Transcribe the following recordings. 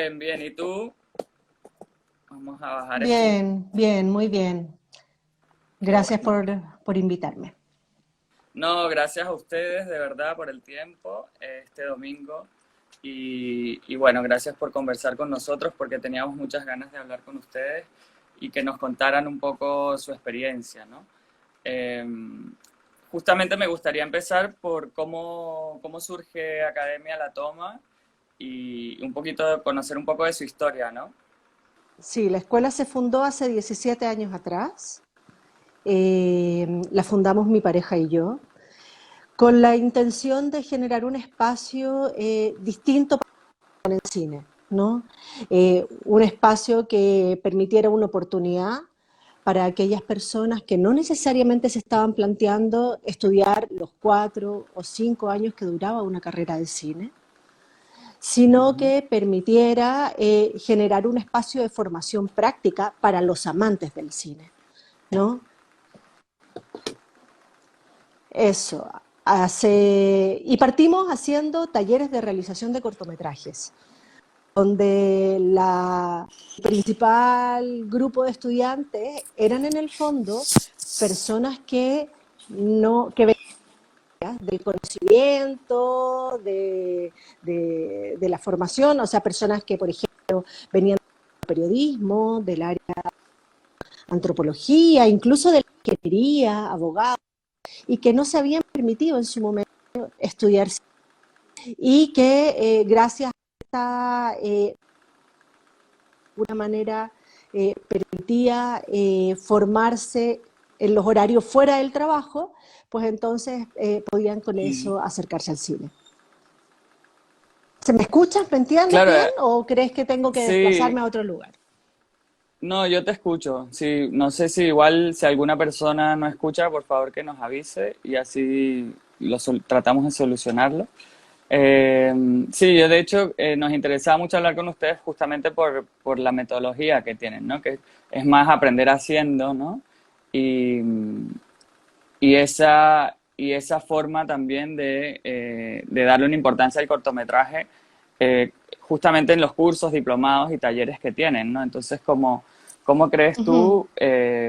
Bien, bien. ¿Y tú? Vamos a bajar aquí. Bien, bien, muy bien. Qué Gracias bueno. por invitarme. No, gracias a ustedes de verdad por el tiempo este domingo. Y bueno, gracias por conversar con nosotros porque teníamos muchas ganas de hablar con ustedes y que nos contaran un poco su experiencia, ¿no? Eh, Justamente me gustaría empezar por cómo surge Academia La Toma y un poquito conocer un poco de su historia, ¿no? Sí, la escuela se fundó hace 17 años atrás. La fundamos mi pareja y yo, con la intención de generar un espacio distinto para el cine, ¿no? Un espacio que permitiera una oportunidad para aquellas personas que no necesariamente se estaban planteando estudiar los 4 o 5 años que duraba una carrera de cine, sino Ujú. que permitiera generar un espacio de formación práctica para los amantes del cine, ¿no? Eso. Y partimos haciendo talleres de realización de cortometrajes, donde el principal grupo de estudiantes eran en el fondo personas que no que venían del conocimiento, de la formación, o sea, personas que, por ejemplo, venían del periodismo, del área de antropología, incluso de la ingeniería, abogados, y que no se habían permitido en su momento estudiar y que gracias a esta, de alguna manera, permitía formarse en los horarios fuera del trabajo, pues entonces podían con Ujú. eso acercarse al cine. ¿Se me escuchas? ¿Me entiendes Claro, bien? ¿O crees que tengo que sí, desplazarme a otro lugar? no, yo te escucho. Sí, no sé si igual si alguna persona no escucha, por favor que nos avise y así tratamos de solucionarlo. Eh, sí, yo de hecho nos interesaba mucho hablar con ustedes justamente por la metodología que tienen, ¿no? Que es más aprender haciendo, ¿no? Y, y esa forma también de darle una importancia al cortometraje justamente en los cursos, diplomados y talleres que tienen, ¿no? Entonces, ¿cómo crees Ujú. tú,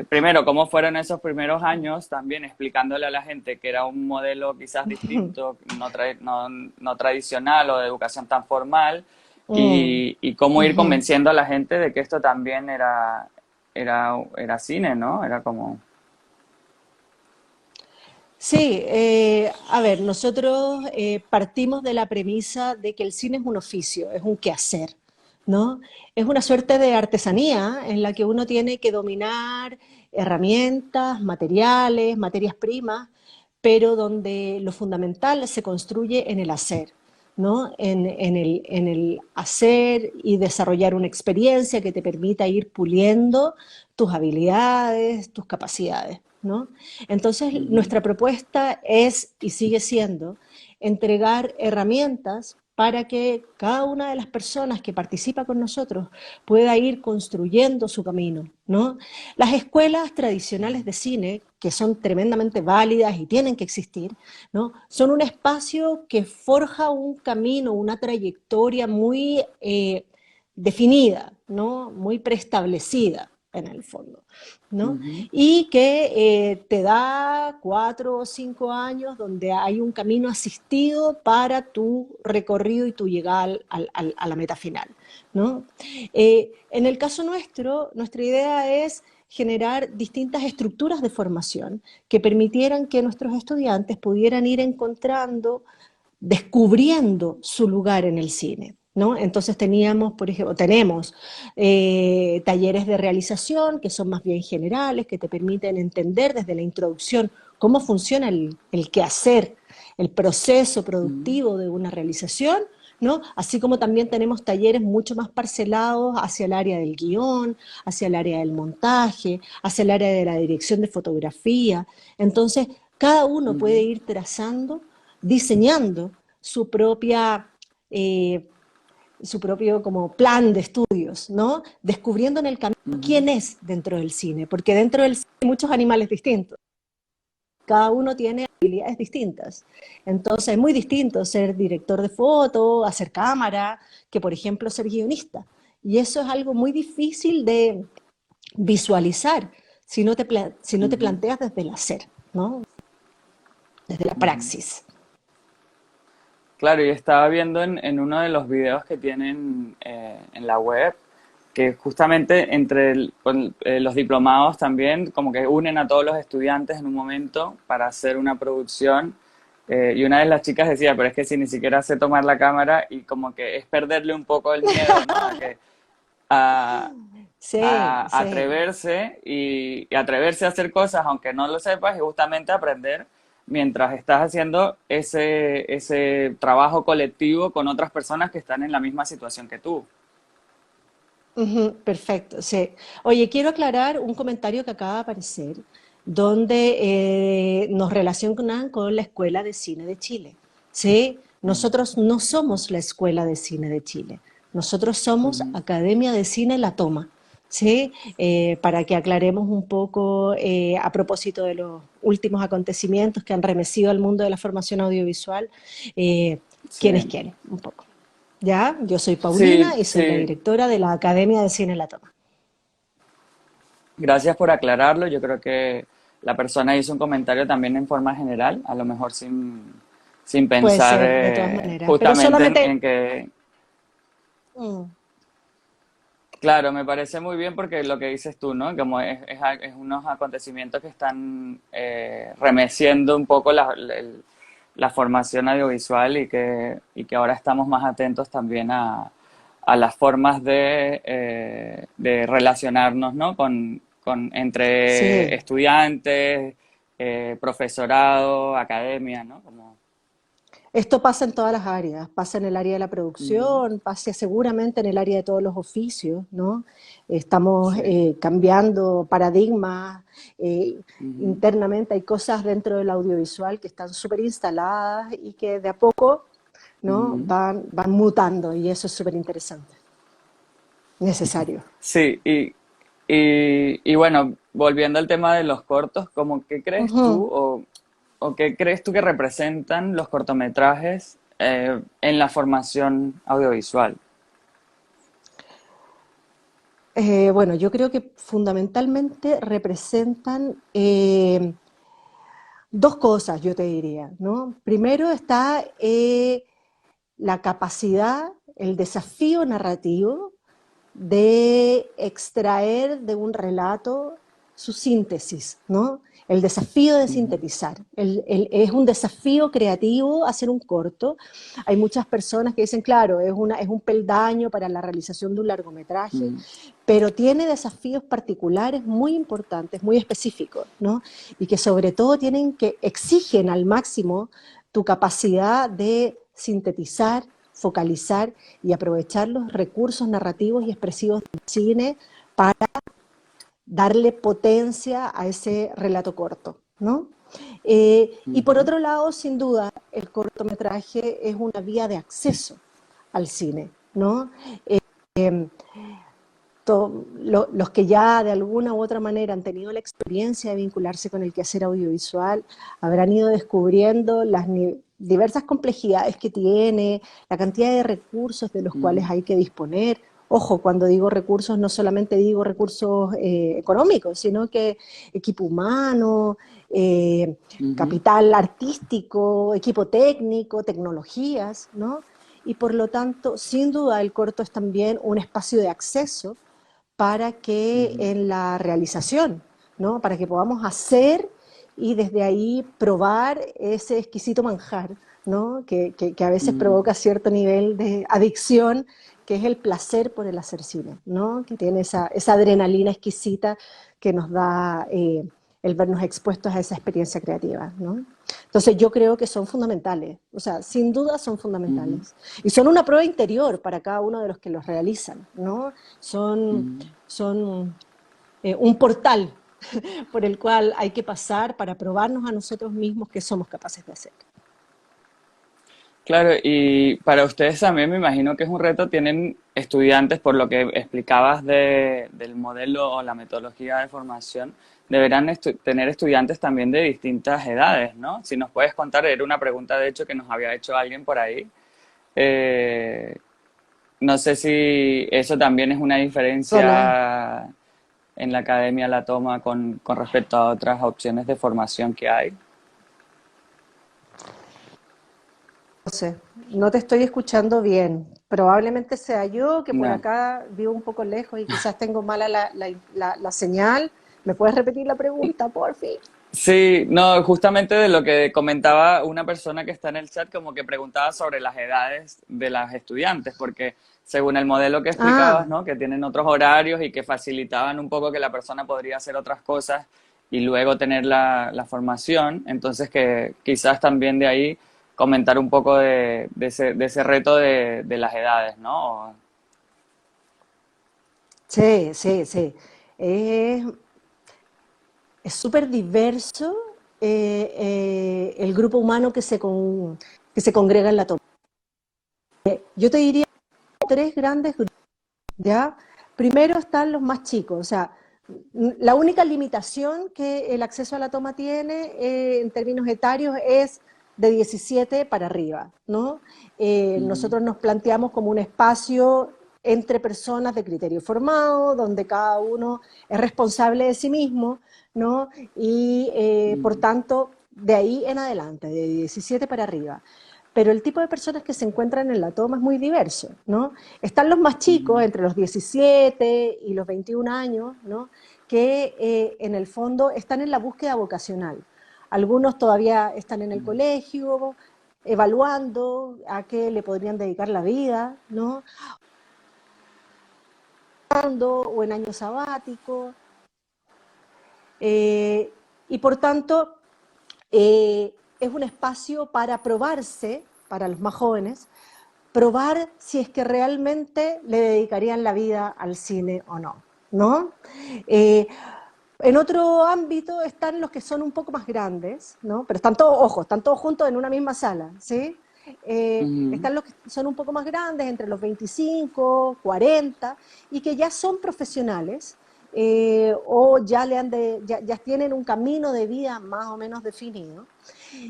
primero, cómo fueron esos primeros años también explicándole a la gente que era un modelo quizás distinto, no tradicional o de educación tan formal, Mm, y cómo ir ujú. convenciendo a la gente de que esto también era cine, ¿no? Era como... Sí, a ver, nosotros partimos de la premisa de que el cine es un oficio, es un quehacer, ¿no? Es una suerte de artesanía en la que uno tiene que dominar herramientas, materiales, materias primas, pero donde lo fundamental se construye en el hacer, ¿no? En el hacer y desarrollar una experiencia que te permita ir puliendo tus habilidades, tus capacidades, ¿no? Entonces, Ujú. nuestra propuesta es y sigue siendo entregar herramientas para que cada una de las personas que participa con nosotros pueda ir construyendo su camino, ¿no? Las escuelas tradicionales de cine, que son tremendamente válidas y tienen que existir, ¿no? Son un espacio que forja un camino, una trayectoria muy definida, ¿no? Muy preestablecida en el fondo, ¿no? Ujú. Y que te da 4 o 5 años donde hay un camino asistido para tu recorrido y tu llegada a la meta final, ¿no? En el caso nuestro, nuestra idea es generar distintas estructuras de formación que permitieran que nuestros estudiantes pudieran ir encontrando, descubriendo su lugar en el cine, ¿no? Entonces teníamos, por ejemplo, tenemos talleres de realización que son más bien generales, que te permiten entender desde la introducción cómo funciona el quehacer, el proceso Ujú. productivo de una realización, ¿no? Así como también tenemos talleres mucho más parcelados hacia el área del guión, hacia el área del montaje, hacia el área de la dirección de fotografía. Entonces, cada uno puede Ujú. ir trazando, diseñando su propia su propio como plan de estudios, ¿no? Descubriendo en el camino Ujú. quién es dentro del cine, porque dentro del cine hay muchos animales distintos. cada uno tiene habilidades distintas. Entonces es muy distinto ser director de foto, hacer cámara, que por ejemplo ser guionista. Y eso es algo muy difícil de visualizar si no te Ujú, planteas desde el hacer, ¿no? Desde la ujú. praxis. Claro, y estaba viendo en uno de los videos que tienen en la web que justamente entre los diplomados también como que unen a todos los estudiantes en un momento para hacer una producción. Y una de las chicas decía, pero es que si ni siquiera sé tomar la cámara y como que es perderle un poco el miedo, ¿no? A, Sí, a sí. atreverse y atreverse a hacer cosas aunque no lo sepas y justamente aprender mientras estás haciendo ese trabajo colectivo con otras personas que están en la misma situación que tú. Ujú, perfecto, sí. Oye, quiero aclarar un comentario que acaba de aparecer, donde nos relacionan con la Escuela de Cine de Chile. ¿Sí? Mm, Nosotros no somos la Escuela de Cine de Chile. Nosotros somos ujú. Academia de Cine La Toma. ¿Sí? Para que aclaremos un poco a propósito de los últimos acontecimientos que han remecido al mundo de la formación audiovisual, eh, quién es Sí, quién, un poco. ¿Ya? Yo soy sí, Paulina y soy la sí. directora de la Academia de Cine La Toma. Gracias por aclararlo. Yo creo que la persona hizo un comentario también en forma general, a lo mejor sin Puede pensar ser, de todas maneras, pero justamente solamente... en que, Mm, claro, me parece muy bien porque lo que dices tú, ¿no? Como es unos acontecimientos que están remeciendo un poco la formación audiovisual y que ahora estamos más atentos también a las formas de relacionarnos, ¿no? Entre sí, estudiantes, profesorado, academia, ¿no? Como, esto pasa en todas las áreas, pasa en el área de la ujú, producción, pasa seguramente en el área de todos los oficios, ¿no? Estamos sí, cambiando paradigmas, ujú, internamente hay cosas dentro del audiovisual que están súper instaladas y que de a poco, ¿no? ujú. van mutando y eso es súper interesante, necesario. Sí, y bueno, volviendo al tema de los cortos, ¿cómo qué crees tú Ujú. o qué crees tú que representan los cortometrajes en la formación audiovisual? Bueno, yo creo que fundamentalmente representan dos cosas, yo te diría, ¿no? Primero está la capacidad, el desafío narrativo de extraer de un relato su síntesis, ¿no? El desafío de Ujú, sintetizar. Es un desafío creativo hacer un corto. Hay muchas personas que dicen, claro, es un peldaño para la realización de un largometraje, ujú, pero tiene desafíos particulares muy importantes, muy específicos, ¿no? Y que sobre todo exigen al máximo tu capacidad de sintetizar, focalizar y aprovechar los recursos narrativos y expresivos del cine para darle potencia a ese relato corto, ¿no? Y por ujú, otro lado, sin duda, el cortometraje es una vía de acceso al cine, ¿no? Los que ya de alguna u otra manera han tenido la experiencia de vincularse con el quehacer audiovisual habrán ido descubriendo las diversas complejidades que tiene, la cantidad de recursos de los cuales ujú, hay que disponer. Ojo, cuando digo recursos no solamente digo recursos económicos, sino que equipo humano, ujú, capital artístico, equipo técnico, tecnologías, ¿no? Y por lo tanto, sin duda, el corto es también un espacio de acceso para que ujú, en la realización, ¿no? Para que podamos hacer y desde ahí probar ese exquisito manjar, ¿no? Que a veces ujú, provoca cierto nivel de adicción, que es el placer por el hacer cine, ¿no? Que tiene esa adrenalina exquisita que nos da el vernos expuestos a esa experiencia creativa, ¿no? Entonces yo creo que son fundamentales, o sea, sin duda son ujú, fundamentales. Y son una prueba interior para cada uno de los que los realizan, ¿no? Son, ujú. son un portal por el cual hay que pasar para probarnos a nosotros mismos que somos capaces de hacer. Claro, y para ustedes también me imagino que es un reto, tienen estudiantes, por lo que explicabas del modelo o la metodología de formación, deberán tener estudiantes también de distintas edades, ¿no? Si nos puedes contar, era una pregunta de hecho que nos había hecho alguien por ahí. Eh, no sé si eso también es una Perdona, diferencia en la Academia La Toma con respecto a otras opciones de formación que hay. José, no te estoy escuchando bien. Probablemente sea yo que por No. acá vivo un poco lejos y quizás tengo mala la señal. ¿Me puedes repetir la pregunta, por fin? Sí, no, justamente de lo que comentaba una persona que está en el chat, como que preguntaba sobre las edades de las estudiantes, porque según el modelo que explicabas, Ah, ¿no? Que tienen otros horarios y que facilitaban un poco que la persona podría hacer otras cosas y luego tener la formación, entonces que quizás también de ahí comentar un poco de ese reto de las edades, ¿no? sí, sí, sí. Es es súper diverso el grupo humano que se congrega en la toma. Yo te diría tres grandes grupos, ¿ya? Primero están los más chicos, o sea, la única limitación que el acceso a la toma tiene en términos etarios es de 17 para arriba, ¿no? Ujú, Nosotros nos planteamos como un espacio entre personas de criterio formado, donde cada uno es responsable de sí mismo, ¿no? Y por ujú, tanto, de ahí en adelante, de 17 para arriba. Pero el tipo de personas que se encuentran en la toma es muy diverso, ¿no? Están los más chicos, ujú, entre los 17 y los 21 años, ¿no? Que en el fondo están en la búsqueda vocacional. Algunos todavía están en el ujú, colegio, evaluando a qué le podrían dedicar la vida, ¿no? O en año sabático. Eh, y por tanto, es un espacio para probarse, para los más jóvenes, probar si es que realmente le dedicarían la vida al cine o no, ¿no? Eh, en otro ámbito están los que son un poco más grandes, ¿no? Pero están todos, ojo, están todos juntos en una misma sala, ¿sí? ujú, Están los que son un poco más grandes, entre los 25, 40, y que ya son profesionales o ya tienen un camino de vida más o menos definido.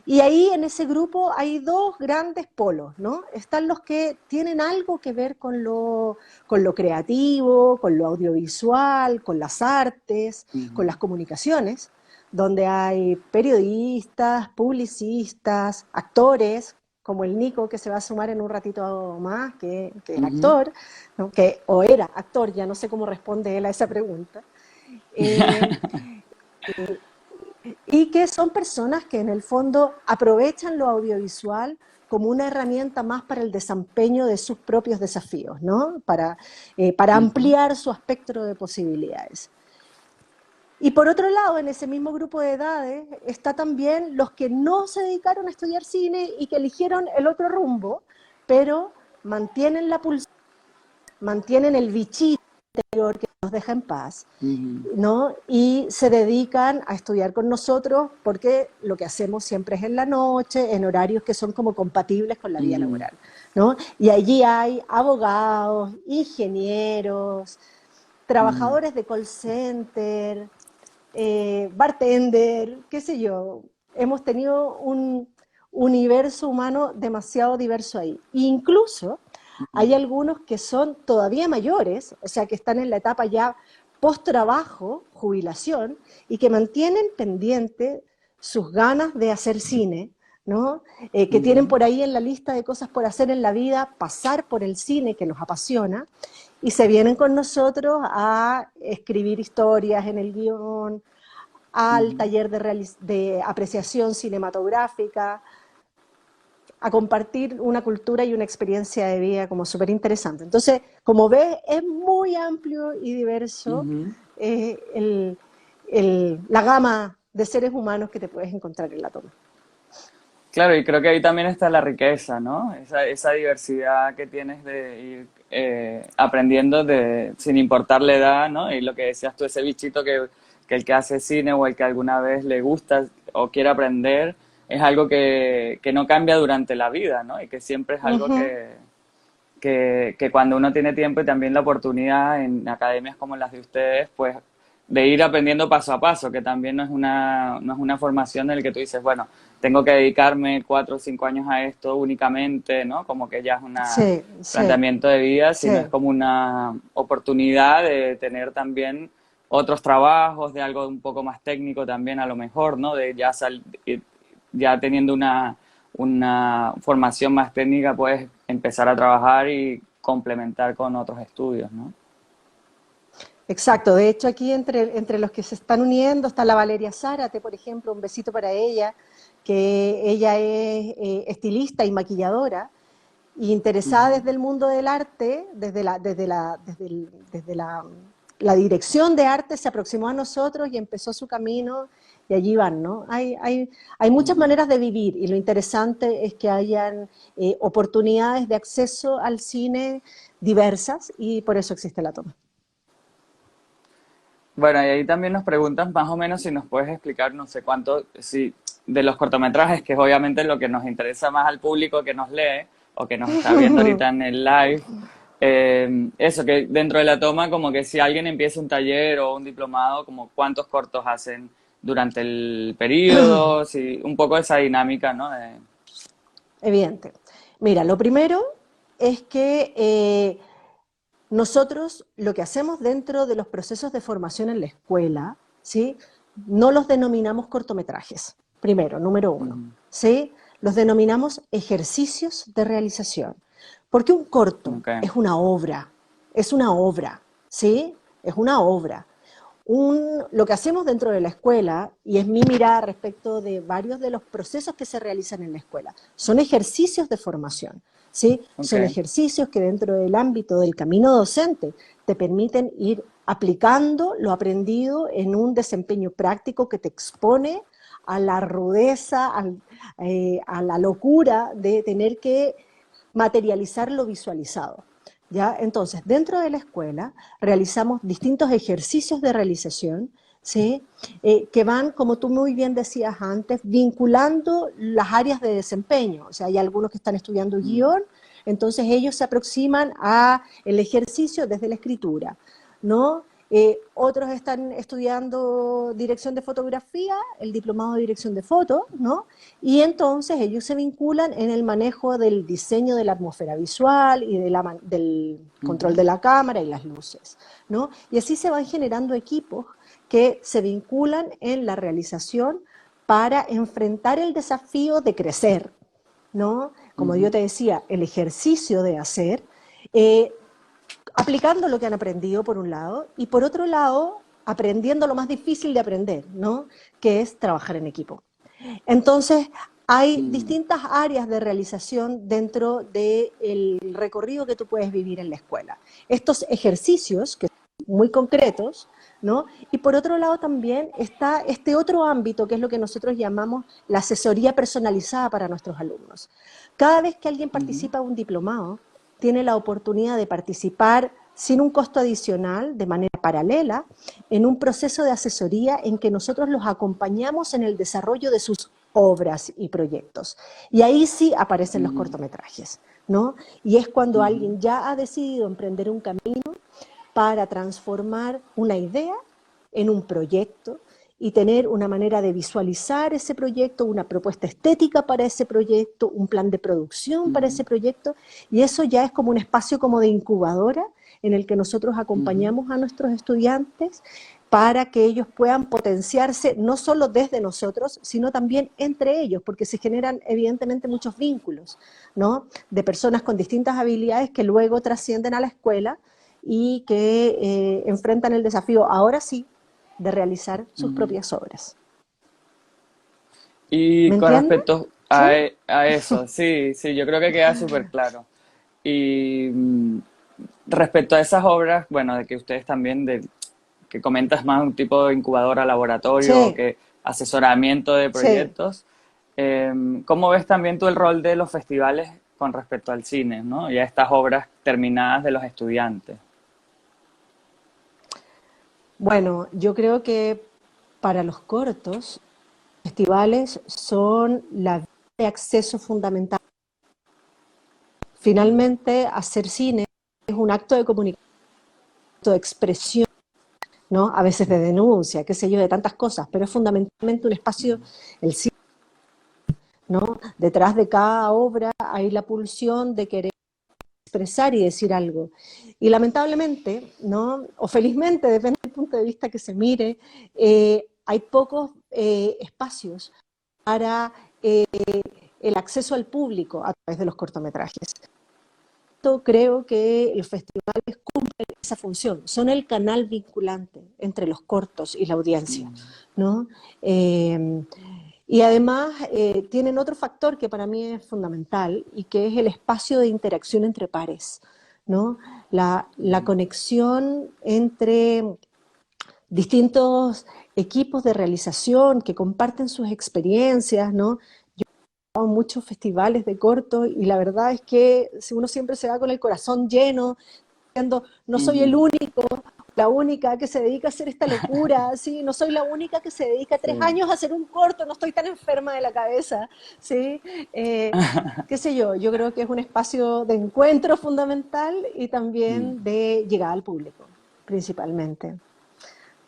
Y ahí en ese grupo hay dos grandes polos, ¿no? Están los que tienen algo que ver con lo creativo, con lo audiovisual, con las artes, con ujú, las comunicaciones, donde hay periodistas, publicistas, actores, como el Nico que se va a sumar en un ratito más, que es ujú. actor, ¿no? O era actor, ya no sé cómo responde él a esa pregunta. Eh, y que son personas que en el fondo aprovechan lo audiovisual como una herramienta más para el desempeño de sus propios desafíos, ¿no? Para Ujú, ampliar su espectro de posibilidades. Y por otro lado, en ese mismo grupo de edades está también los que no se dedicaron a estudiar cine y que eligieron el otro rumbo, pero mantienen la pulsión, mantienen el bichito que nos deja en paz, ujú, ¿no? Y se dedican a estudiar con nosotros porque lo que hacemos siempre es en la noche, en horarios que son como compatibles con la vida ujú, laboral, ¿no? Y allí hay abogados, ingenieros, ujú. trabajadores de call center, bartender, qué sé yo. Hemos tenido un universo humano demasiado diverso ahí. Incluso hay algunos que son todavía mayores, o sea, que están en la etapa ya post-trabajo, jubilación, y que mantienen pendiente sus ganas de hacer cine, ¿no? Que tienen Ujú, por ahí en la lista de cosas por hacer en la vida, pasar por el cine que los apasiona, y se vienen con nosotros a escribir historias en el guión, al ujú. taller de apreciación cinematográfica, a compartir una cultura y una experiencia de vida como súper interesante. Entonces, como ves, es muy amplio y diverso Ujú. eh, la gama de seres humanos que te puedes encontrar en la toma. Claro, y creo que ahí también está la riqueza, ¿no? Esa diversidad que tienes de ir aprendiendo sin importar la edad, ¿no? Y lo que decías tú, ese bichito que el que hace cine o el que alguna vez le gusta o quiere aprender, es algo que no cambia durante la vida, ¿no? Y que siempre es Uh algo -huh. que cuando uno tiene tiempo y también la oportunidad en academias como las de ustedes, pues de ir aprendiendo paso a paso, que también no es una formación en la que tú dices, bueno, tengo que dedicarme 4 o 5 años a esto únicamente, ¿no? Como que ya es un Sí, sí, planteamiento de vida, sino es sí. como una oportunidad de tener también otros trabajos, de algo un poco más técnico también a lo mejor, ¿no? De ya teniendo una formación más técnica, puedes empezar a trabajar y complementar con otros estudios, ¿no? Exacto, de hecho aquí entre los que se están uniendo está la Valeria Zárate, por ejemplo, un besito para ella, que ella es estilista y maquilladora, y interesada desde el mundo del arte, la dirección de arte, se aproximó a nosotros y empezó su camino, y allí van, ¿no? Hay muchas maneras de vivir, y lo interesante es que hayan oportunidades de acceso al cine diversas, y por eso existe la toma. Bueno, y ahí también nos preguntan más o menos si nos puedes explicar, no sé cuánto, si de los cortometrajes, que es obviamente lo que nos interesa más al público que nos lee o que nos está viendo ahorita en el live, eso, que dentro de la toma, como que si alguien empieza un taller o un diplomado, como cuántos cortos hacen durante el periodo, si, un poco esa dinámica, ¿no? Evidente. Mira, lo primero es que nosotros lo que hacemos dentro de los procesos de formación en la escuela, ¿sí? No los denominamos cortometrajes, primero, número uno, ¿sí? Los denominamos ejercicios de realización. Porque un corto Okay. es una obra, ¿sí? Es una obra. Lo que hacemos dentro de la escuela, y es mi mirada respecto de varios de los procesos que se realizan en la escuela, son ejercicios de formación, ¿sí? Son Okay. ejercicios que dentro del ámbito del camino docente te permiten ir aplicando lo aprendido en un desempeño práctico que te expone a la rudeza, a la locura de tener que materializar lo visualizado. ¿Ya? Entonces, dentro de la escuela realizamos distintos ejercicios de realización, ¿sí? Que van, como tú muy bien decías antes, vinculando las áreas de desempeño. O sea, hay algunos que están estudiando guión, entonces ellos se aproximan a el ejercicio desde la escritura, ¿no? Otros están estudiando dirección de fotografía, el diplomado de dirección de foto, ¿no? Y entonces ellos se vinculan en el manejo del diseño de la atmósfera visual y del control de la cámara y las luces, ¿no? Y así se van generando equipos que se vinculan en la realización para enfrentar el desafío de crecer, ¿no? Como yo te decía, el ejercicio de hacer, eh, aplicando lo que han aprendido por un lado y por otro lado aprendiendo lo más difícil de aprender, ¿no? Que es trabajar en equipo. Entonces, hay distintas áreas de realización dentro del recorrido que tú puedes vivir en la escuela. Estos ejercicios, que son muy concretos, ¿no? Y por otro lado también está este otro ámbito, que es lo que nosotros llamamos la asesoría personalizada para nuestros alumnos. Cada vez que alguien participa en un diplomado, tiene la oportunidad de participar sin un costo adicional, de manera paralela, en un proceso de asesoría en que nosotros los acompañamos en el desarrollo de sus obras y proyectos. Y ahí sí aparecen los cortometrajes, ¿no? Y es cuando alguien ya ha decidido emprender un camino para transformar una idea en un proyecto y tener una manera de visualizar ese proyecto, una propuesta estética para ese proyecto, un plan de producción para ese proyecto, y eso ya es como un espacio como de incubadora en el que nosotros acompañamos a nuestros estudiantes para que ellos puedan potenciarse no solo desde nosotros, sino también entre ellos, porque se generan evidentemente muchos vínculos, ¿no? De personas con distintas habilidades que luego trascienden a la escuela y que enfrentan el desafío, ahora sí, de realizar sus propias obras. Y ¿Me con entiendes? respecto ¿Sí? a eso, sí, sí, yo creo que queda súper claro. Y respecto a esas obras, bueno, de que ustedes también, que comentas más un tipo de incubadora laboratorio o Sí, que asesoramiento de sí. proyectos, ¿cómo ves también tú el rol de los festivales con respecto al cine, ¿no? Y a estas obras terminadas de los estudiantes? Bueno, yo creo que para los cortos, festivales son la vía de acceso fundamental. Finalmente, hacer cine es un acto de comunicación, de expresión ¿no? A veces de denuncia, qué sé yo, de tantas cosas, pero es fundamentalmente un espacio, el cine, ¿no? Detrás de cada obra hay la pulsión de querer expresar y decir algo. Y lamentablemente, ¿no? O felizmente, depende del punto de vista que se mire, hay pocos espacios para el acceso al público a través de los cortometrajes. Creo que los festivales cumplen esa función, son el canal vinculante entre los cortos y la audiencia, ¿no? Y además tienen otro factor que para mí es fundamental y que es el espacio de interacción entre pares, ¿no? La conexión entre distintos equipos de realización que comparten sus experiencias, ¿no? Muchos festivales de corto y la verdad es que si uno siempre se va con el corazón lleno, diciendo, no soy el único, la única que se dedica a hacer esta locura, ¿sí? No soy la única que se dedica 3 años a hacer un corto, no estoy tan enferma de la cabeza, ¿sí? Qué sé yo creo que es un espacio de encuentro fundamental y también de llegada al público, principalmente.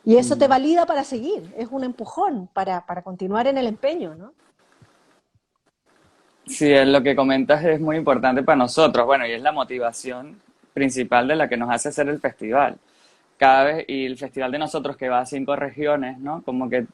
Y eso te valida para seguir, es un empujón para continuar en el empeño, ¿no? Sí, es lo que comentas es muy importante para nosotros, bueno, y es la motivación principal de la que nos hace hacer el festival. Cada vez, y el festival de nosotros que va a 5 regiones, ¿no? Como que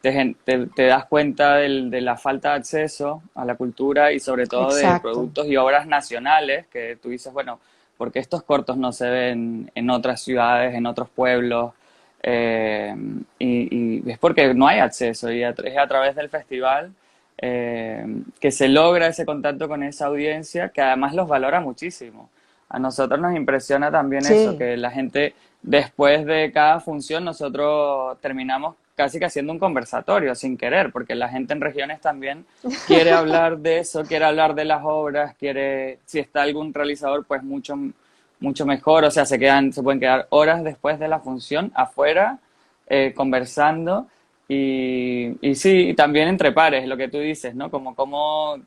te das cuenta de la falta de acceso a la cultura y sobre todo de Exacto. productos y obras nacionales, que tú dices, bueno, porque estos cortos no se ven en otras ciudades, en otros pueblos, Eh, y es porque no hay acceso y es a través del festival que se logra ese contacto con esa audiencia que además los valora muchísimo. A nosotros nos impresiona también eso, Sí, que la gente después de cada función nosotros terminamos casi que haciendo un conversatorio sin querer, porque la gente en regiones también quiere hablar de eso, quiere hablar de las obras, quiere, si está algún realizador, pues mucho mejor, o sea, se pueden quedar horas después de la función afuera conversando y sí, y también entre pares, lo que tú dices, ¿no? Como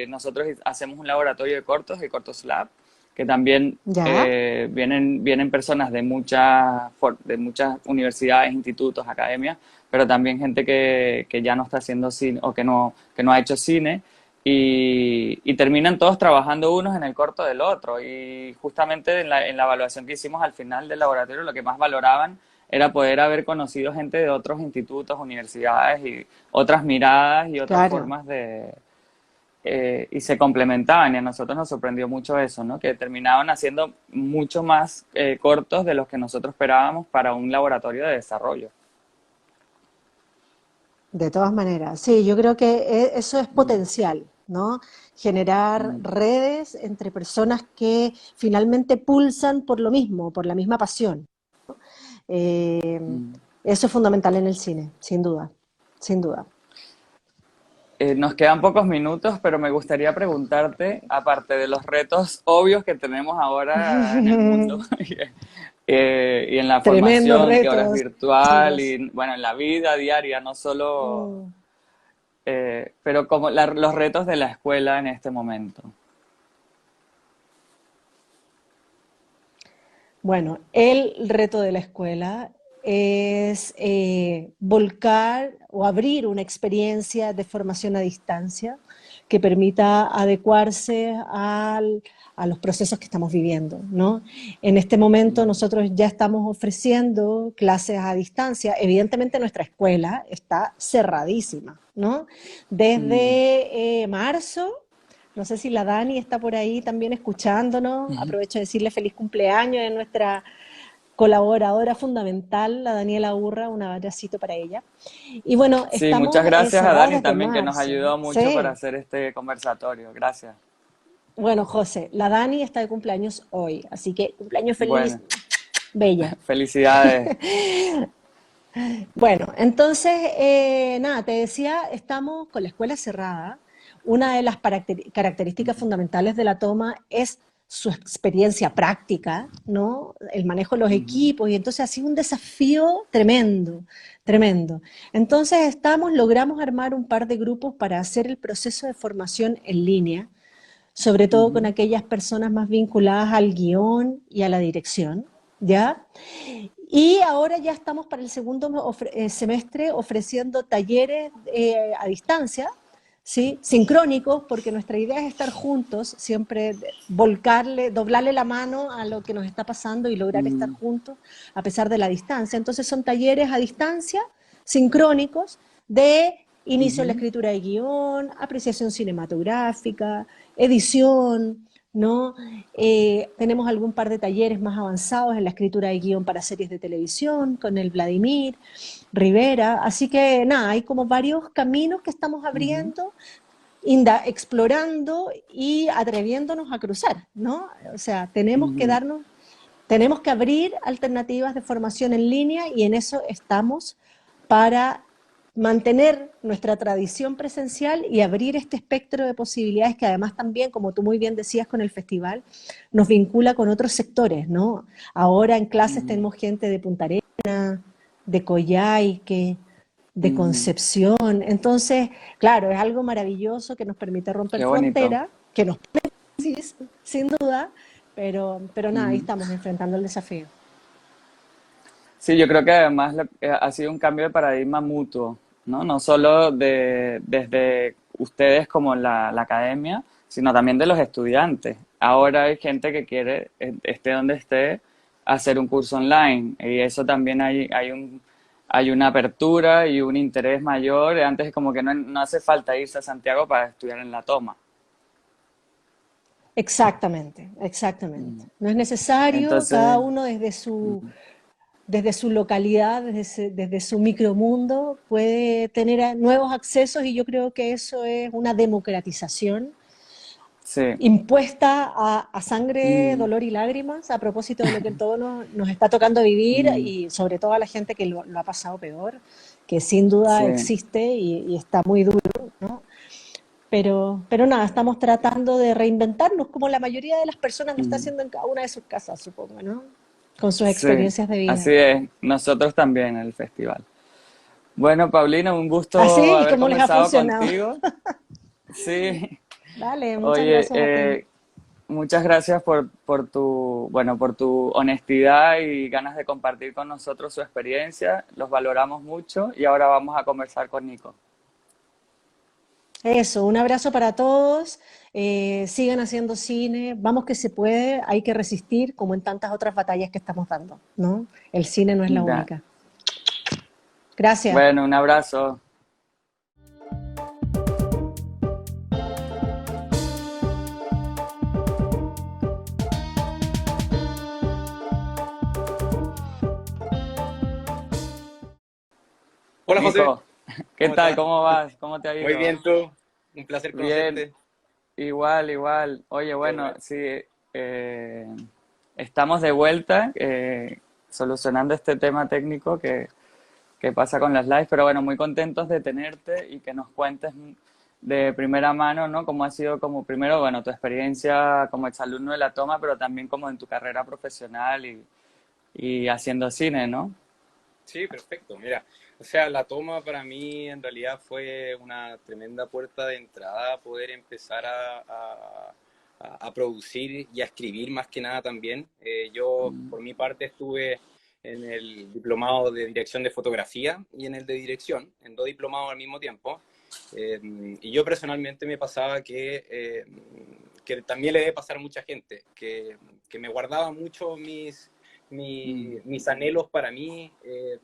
nosotros hacemos un laboratorio de Cortos Lab, que también ya, vienen personas de muchas universidades, institutos, academias, pero también gente que ya no está haciendo cine o que no ha hecho cine y terminan todos trabajando unos en el corto del otro. Y justamente en la evaluación que hicimos al final del laboratorio, lo que más valoraban era poder haber conocido gente de otros institutos, universidades y otras miradas y otras claro. formas y se complementaban y a nosotros nos sorprendió mucho eso, ¿no? Que terminaban haciendo mucho más cortos de los que nosotros esperábamos para un laboratorio de desarrollo. De todas maneras, sí, yo creo que eso es potencial, ¿no? Generar redes entre personas que finalmente pulsan por lo mismo, por la misma pasión. Eh, Eso es fundamental en el cine, sin duda, sin duda. Nos quedan pocos minutos, pero me gustaría preguntarte, aparte de los retos obvios que tenemos ahora en el mundo y en la Tremendos formación, que ahora es retos. virtual y bueno, en la vida diaria, no solo, Mm. pero como los retos de la escuela en este momento. Bueno, el reto de la escuela es volcar o abrir una experiencia de formación a distancia que permita adecuarse a los procesos que estamos viviendo, ¿no? En este momento nosotros ya estamos ofreciendo clases a distancia. Evidentemente nuestra escuela está cerradísima, ¿no? Mm. Desde marzo, no sé si la Dani está por ahí también escuchándonos. Aprovecho de decirle feliz cumpleaños a nuestra colaboradora fundamental, la Daniela Urra, un abracito para ella. Y bueno, Sí, muchas estamos gracias a cerrados Dani desde también que nos marzo. ayudó mucho para Sí. hacer este conversatorio. Gracias. Bueno, José, la Dani está de cumpleaños hoy, así que cumpleaños feliz, Bueno, bella. felicidades. Bueno, entonces, nada, te decía, estamos con la escuela cerrada. Una de las características fundamentales de la toma es su experiencia práctica, ¿no? El manejo de los Ujú. equipos, y entonces ha sido un desafío tremendo, tremendo. Entonces logramos armar un par de grupos para hacer el proceso de formación en línea, sobre todo con Ujú. aquellas personas más vinculadas al guión y a la dirección. ¿ya? Y ahora ya estamos para el segundo semestre ofreciendo talleres a distancia, ¿sí? Sincrónicos, porque nuestra idea es estar juntos, siempre volcarle, doblarle la mano a lo que nos está pasando y lograr estar Mm, juntos a pesar de la distancia. Entonces son talleres a distancia, sincrónicos, de inicio en la ujú. escritura de guión, apreciación cinematográfica, edición, ¿no? Tenemos algún par de talleres más avanzados en la escritura de guión para series de televisión con el Vladimir Rivera. Así que nada, hay como varios caminos que estamos Ujú, abriendo, explorando y atreviéndonos a cruzar, ¿no? O sea, ujú. tenemos que abrir alternativas de formación en línea y en eso estamos para mantener nuestra tradición presencial y abrir este espectro de posibilidades que además también, como tú muy bien decías con el festival, nos vincula con otros sectores, ¿no? Ahora en clases Ujú, tenemos gente de Punta Arenas, de Coyhaique, de ujú. Concepción. Entonces, claro, es algo maravilloso que nos permite romper Qué bonito. fronteras, que nos crisis, sin duda, pero nada, ahí Ujú. estamos enfrentando el desafío. Sí, yo creo que además ha sido un cambio de paradigma mutuo, ¿no? No solo desde ustedes como la academia, sino también de los estudiantes. Ahora hay gente que quiere, esté donde esté, hacer un curso online y eso también hay una apertura y un interés mayor. Antes como que no hace falta irse a Santiago para estudiar en la toma. Exactamente, exactamente. Mm. No es necesario, cada Entonces, uno mm, desde su localidad, desde su micromundo, puede tener nuevos accesos y yo creo que eso es una democratización sí. impuesta a sangre, Mm, dolor y lágrimas a propósito de lo que todo nos está tocando vivir mm, y sobre todo a la gente que lo ha pasado peor, que sin duda sí. existe y está muy duro, ¿no? Pero nada, estamos tratando de reinventarnos como la mayoría de las personas lo está Mm. haciendo en cada una de sus casas, supongo, ¿no? Con sus Sí, experiencias de vida. así es. Nosotros también en el festival. Bueno, Paulina, un gusto ¿Así? ¿Y haber cómo les ha conversado funcionado? contigo. Sí. Vale, muchas Oye, gracias a ti. muchas gracias por tu, bueno, por tu honestidad y ganas de compartir con nosotros su experiencia. Los valoramos mucho y ahora vamos a conversar con Nico. Eso, un abrazo para todos. Sigan haciendo cine. Vamos que se puede, hay que resistir como en tantas otras batallas que estamos dando, ¿no? El cine no es la Ya. única. Gracias. Bueno, un abrazo. Hola José, Nico, ¿qué ¿cómo tal? estás? ¿Cómo vas? ¿Cómo te ha Muy ido? bien, tú. Un placer Bien, conocerte. igual, igual. Oye, Qué bueno, bueno. sí, estamos de vuelta solucionando este tema técnico que pasa con las lives, pero bueno, muy contentos de tenerte y que nos cuentes de primera mano, ¿no? Cómo ha sido como primero, bueno, tu experiencia como exalumno de la toma, pero también como en tu carrera profesional y haciendo cine, ¿no? Sí, perfecto. Mira, o sea, la toma para mí en realidad fue una tremenda puerta de entrada a poder empezar a producir y a escribir más que nada también. Yo, Mm, por mi parte, estuve en el diplomado de dirección de fotografía y en el de dirección, en dos diplomados al mismo tiempo. Y yo personalmente me pasaba que también le debe pasar a mucha gente, que me guardaba mucho mm, mis anhelos para mí,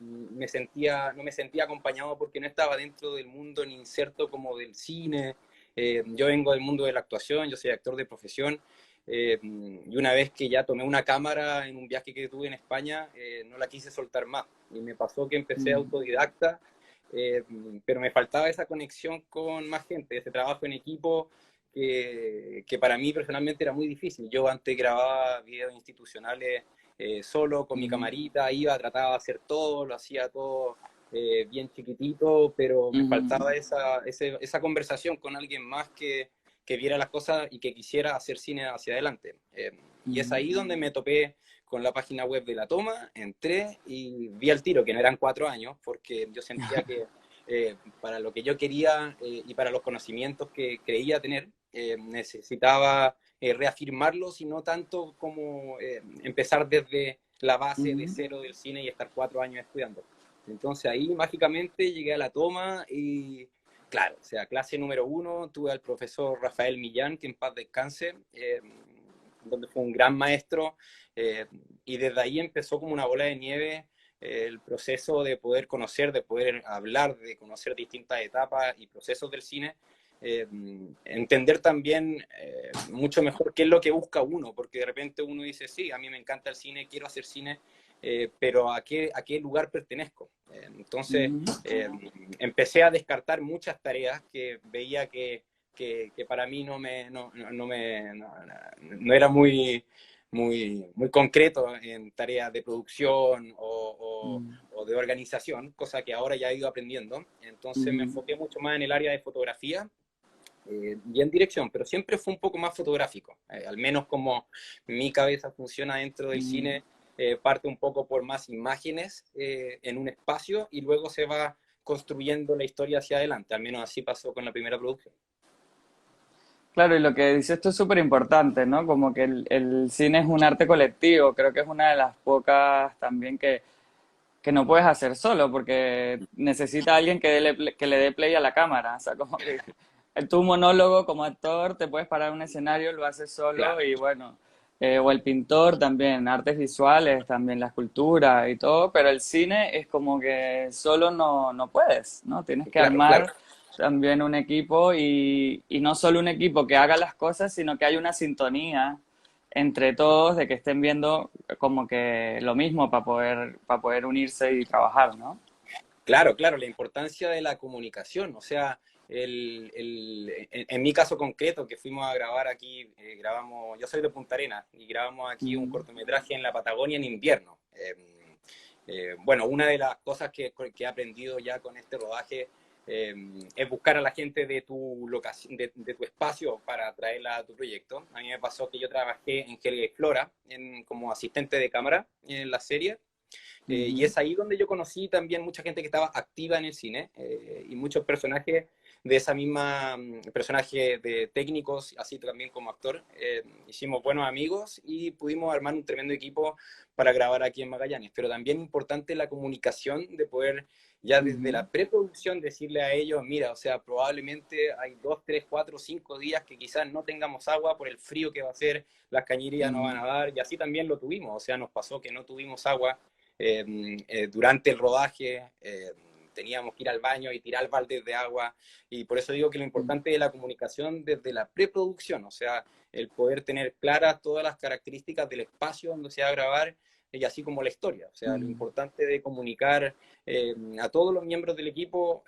no me sentía acompañado porque no estaba dentro del mundo ni inserto como del cine. Yo vengo del mundo de la actuación, yo soy actor de profesión, y una vez que ya tomé una cámara en un viaje que tuve en España, no la quise soltar más. Y me pasó que empecé mm, autodidacta, eh, pero me faltaba esa conexión con más gente, ese trabajo en equipo que para mí personalmente era muy difícil. Yo antes grababa videos institucionales solo con mi mm, camarita, iba, trataba de hacer todo, lo hacía todo bien chiquitito, pero me mm, faltaba esa conversación con alguien más que viera las cosas y que quisiera hacer cine hacia adelante. Y es mm, ahí donde me topé con la página web de La Toma, entré y vi al tiro, que no eran 4 años, porque yo sentía que para lo que yo quería y para los conocimientos que creía tener, necesitaba reafirmarlos y no tanto como empezar desde la base de cero del cine y estar 4 años estudiando. Entonces ahí mágicamente llegué a la toma y claro, o sea, clase número 1, tuve al profesor Rafael Millán, que en paz descanse, donde fue un gran maestro, y desde ahí empezó como una bola de nieve el proceso de poder conocer, de poder hablar, de conocer distintas etapas y procesos del cine, entender también mucho mejor qué es lo que busca uno, porque de repente uno dice, sí, a mí me encanta el cine, quiero hacer cine, pero ¿a qué lugar pertenezco? Entonces, empecé a descartar muchas tareas que veía que para mí no era muy concreto en tareas de producción o de organización, cosa que ahora ya he ido aprendiendo. Entonces me enfoqué mucho más en el área de fotografía y en dirección, pero siempre fue un poco más fotográfico, al menos como mi cabeza funciona dentro del cine, parte un poco por más imágenes en un espacio y luego se va construyendo la historia hacia adelante, al menos así pasó con la primera producción. Claro, y lo que dices esto es súper importante, ¿no? Como que el cine es un arte colectivo, creo que es una de las pocas también que no puedes hacer solo, porque necesita alguien que le dé play a la cámara, o sea, como que tu monólogo como actor te puedes parar en un escenario, lo haces solo Claro, y bueno, o el pintor también, artes visuales, también la escultura y todo, pero el cine es como que solo no puedes, ¿no? Tienes que claro, claro. armar también un equipo y no solo un equipo que haga las cosas, sino que hay una sintonía entre todos de que estén viendo como que lo mismo para poder unirse y trabajar, ¿no? Claro, claro, la importancia de la comunicación, o sea, en mi caso concreto, que fuimos a grabar aquí, grabamos, yo soy de Punta Arenas, y grabamos aquí un Mm, cortometraje en la Patagonia en invierno. Bueno, una de las cosas que he aprendido ya con este rodaje eh, es buscar a la gente de tu locación, de tu espacio para traerla a tu proyecto. A mí me pasó que yo trabajé en Helga y Flora como asistente de cámara en la serie. Y ujú. es ahí donde yo conocí también mucha gente que estaba activa en el cine y muchos personajes de esa misma, personaje de técnicos, así también como actor. Hicimos buenos amigos y pudimos armar un tremendo equipo para grabar aquí en Magallanes. Pero también importante la comunicación de poder ya desde Ujú, la preproducción decirle a ellos, mira, o sea, probablemente hay 2, 3, 4, 5 días que quizás no tengamos agua por el frío que va a ser, las cañerías no van ujú, a dar, y así también lo tuvimos, o sea, nos pasó que no tuvimos agua durante el rodaje, teníamos que ir al baño y tirar baldes de agua, y por eso digo que lo ujú, importante es la comunicación desde la preproducción, o sea, el poder tener claras todas las características del espacio donde se va a grabar, y así como la historia, o sea, lo ujú, importante de comunicar a todos los miembros del equipo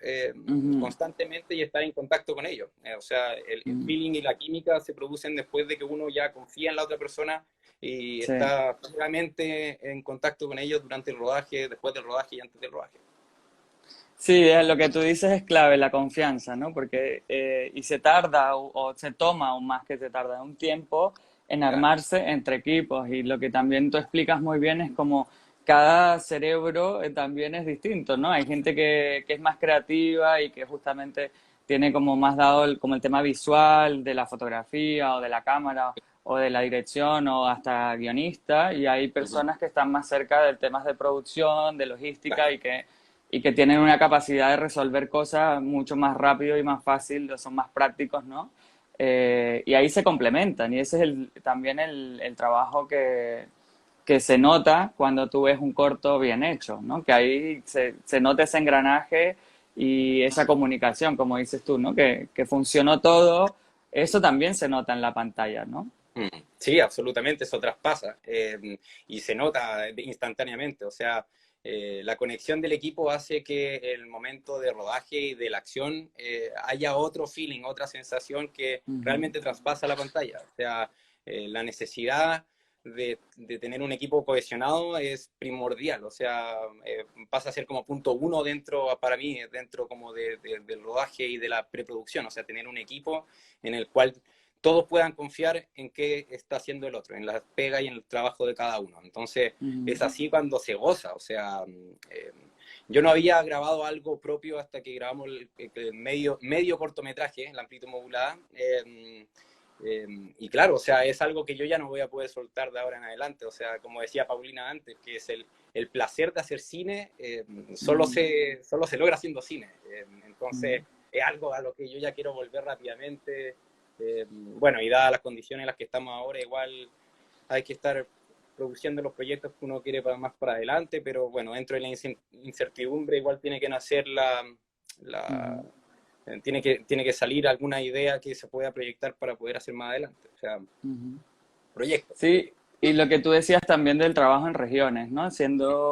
ujú, constantemente y estar en contacto con ellos. O sea, el ujú. feeling y la química se producen después de que uno ya confía en la otra persona y Sí. está realmente en contacto con ellos durante el rodaje, después del rodaje y antes del rodaje. Sí, lo que tú dices es clave, la confianza, ¿no? Porque, y se tarda o se toma aún más que se tarda un tiempo en Claro, armarse entre equipos y lo que también tú explicas muy bien es como cada cerebro también es distinto, ¿no? Hay gente que es más creativa y que justamente tiene como más dado como el tema visual de la fotografía o de la cámara o de la dirección o hasta guionista y hay personas que están más cerca de temas de producción, de logística claro. y que tienen una capacidad de resolver cosas mucho más rápido y más fácil, son más prácticos, ¿no? Y ahí se complementan y ese es también el trabajo que se nota cuando tú ves un corto bien hecho, ¿no? Que ahí se nota ese engranaje y esa comunicación, como dices tú, ¿no? Que funcionó todo, eso también se nota en la pantalla, ¿no? Sí, absolutamente, eso traspasa y se nota instantáneamente. O sea, la conexión del equipo hace que el momento de rodaje y de la acción haya otro feeling, otra sensación que Ujú, realmente traspasa la pantalla. O sea, la necesidad de tener un equipo cohesionado es primordial. O sea, pasa a ser como punto uno dentro, para mí, dentro como del rodaje y de la preproducción. O sea, tener un equipo en el cual todos puedan confiar en qué está haciendo el otro, en la pega y en el trabajo de cada uno. Entonces, ujú, es así cuando se goza. O sea, yo no había grabado algo propio hasta que grabamos el medio cortometraje, La amplitud modulada. Y claro, o sea, es algo que yo ya no voy a poder soltar de ahora en adelante. O sea, como decía Paulina antes, que es el placer de hacer cine, solo se logra haciendo cine. Entonces, es algo a lo que yo ya quiero volver rápidamente. Bueno, y dadas las condiciones en las que estamos ahora, igual hay que estar produciendo los proyectos que uno quiere más para adelante, pero bueno, dentro de la incertidumbre igual tiene que nacer la tiene que salir alguna idea que se pueda proyectar para poder hacer más adelante. O sea, proyectos. Sí, y lo que tú decías también del trabajo en regiones, ¿no?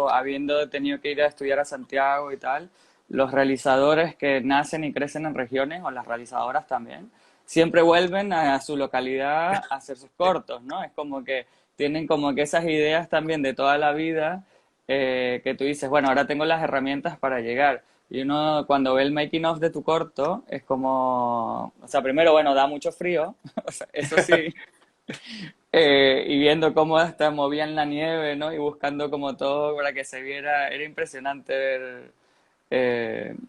Habiendo tenido que ir a estudiar a Santiago y tal, los realizadores que nacen y crecen en regiones, o las realizadoras también, siempre vuelven a su localidad a hacer sus cortos, ¿no? Es como que tienen como que esas ideas también de toda la vida, que tú dices, bueno, ahora tengo las herramientas para llegar. Y uno cuando ve el making of de tu corto, es como, o sea, primero, bueno, da mucho frío, o sea, eso sí, y viendo cómo hasta movían la nieve, ¿no? Y buscando como todo para que se viera, era impresionante ver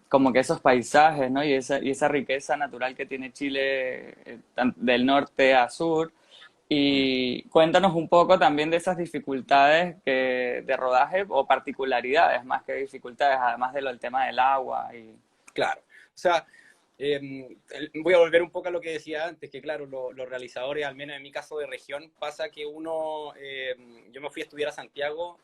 como que esos paisajes, ¿no? Y esa riqueza natural que tiene Chile, del norte a sur. Y cuéntanos un poco también de esas dificultades de rodaje o particularidades más que dificultades, además de lo del tema del agua y... Claro. O sea, voy a volver un poco a lo que decía antes, que claro, los realizadores, al menos en mi caso de región, pasa que yo me fui a estudiar a Santiago,